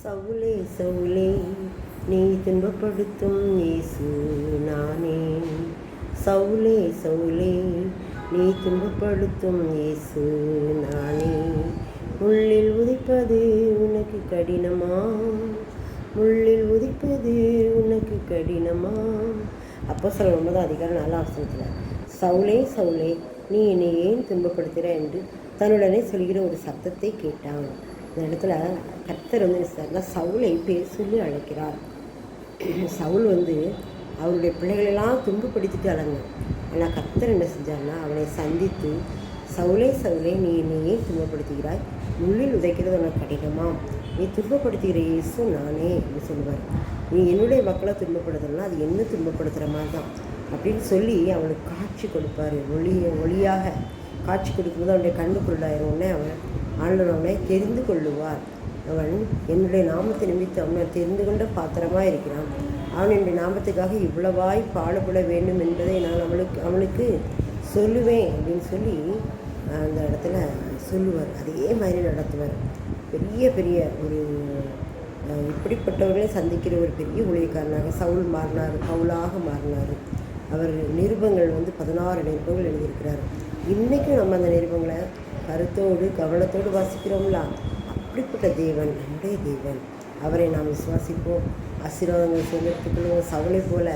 சவுலே சவுலே நீ துன்பப்படுத்தும் இயேசு நானே. சவுலே சவுலே நீ துன்பப்படுத்தும் இயேசு நானே. முள்ளில் உதைப்பது உனக்கு கடினமா? முள்ளில் உதைப்பது உனக்கு கடினமா? அப்போஸ்தலர் 9:4 சவுலே சவுலே நீ என்னை ஏன் துன்பப்படுத்துகிற என்று தன்னுடனே சொல்கிற ஒரு சத்தத்தை கேட்டான். இந்த இடத்துல கர்த்தர் என்ன சவுலை பேர் சொல்லி அழைக்கிறார். சவுல் அவருடைய பிள்ளைகளெல்லாம் துன்பப்படுத்திட்டு அழங்க. ஆனால் கர்த்தர் என்ன செஞ்சார்னா அவனை சந்தித்து, சவுலே சவுலே நீ என்னையே துன்பப்படுத்துகிறாய், முள்ளில் உதைக்கிறது உனக்கு கடினமா? நீ துன்பப்படுத்துகிற இயேசு நானே அப்படின்னு சொல்லுவார். நீ என்னுடைய மக்களை துன்பப்படுத்தணும்னா அது என்ன துன்பப்படுத்துகிற மாதிரி தான் அப்படின்னு சொல்லி அவனுக்கு காட்சி கொடுப்பார். ஒளியாக காட்சி கொடுக்கும்போது அவனுடைய கண்ணுக்குள்ளாயிரும். உடனே ஆண்டவர் அவனை தெரிந்து கொள்ளுவார். அவன் என்னுடைய நாமத்தை நிமித்து அவனை தெரிந்து கொண்ட பாத்திரமாக இருக்கிறான். அவன் என்னுடைய நாமத்துக்காக இவ்வளவாய் பாடுபட வேண்டும் என்பதை நான் அவனுக்கு சொல்லுவேன் அப்படின்னு சொல்லி அந்த இடத்துல சொல்லுவார். அதே மாதிரி நடத்துவார். பெரிய பெரிய ஒரு இப்படிப்பட்டவர்களே சந்திக்கிற ஒரு பெரிய ஊழியக்காரனாக சவுல் மாறினார், பவுலாக மாறினார். அவர் நிருபங்கள் 16 நிருபங்கள் எழுதியிருக்கிறார். இன்றைக்கும் நம்ம அந்த நிருபங்களை கருத்தோடு கவனத்தோடு வாசிக்கிறோம்ல. அப்படிப்பட்ட தேவன் நம்முடைய தேவன். அவரை நாம் விசுவாசிப்போம். ஆசீர்வாதங்கள் சேர்ந்துட்டுக்கொள்வோம். சவுளை போல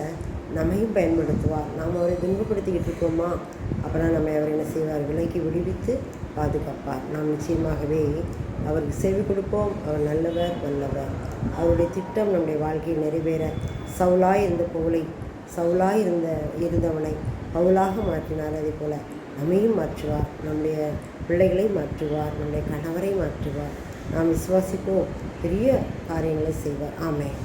நம்மையும் பயன்படுத்துவார். நாம் அவரை துன்பப்படுத்திக்கிட்டு இருக்கோமா? அப்படின்னா நம்ம அவர் என்ன செய்வார்? விலைக்கு விடுவித்து பாதுகாப்பார். நாம் நிச்சயமாகவே அவருக்கு செவி கொடுப்போம். அவர் நல்லவர் வல்லவர். அவருடைய திட்டம் நம்முடைய வாழ்க்கையில் நிறைவேற சவுலாய் இருந்தவனை பவுலாக மாற்றினார். அதே போல் நம்மையும் மாற்றுவார். நம்முடைய பிள்ளைகளை மாற்றுவார். நம்முடைய கணவரை மாற்றுவார். நாம் விசுவாசிப்போம். பெரிய காரியங்களை செய்வார். ஆமென்.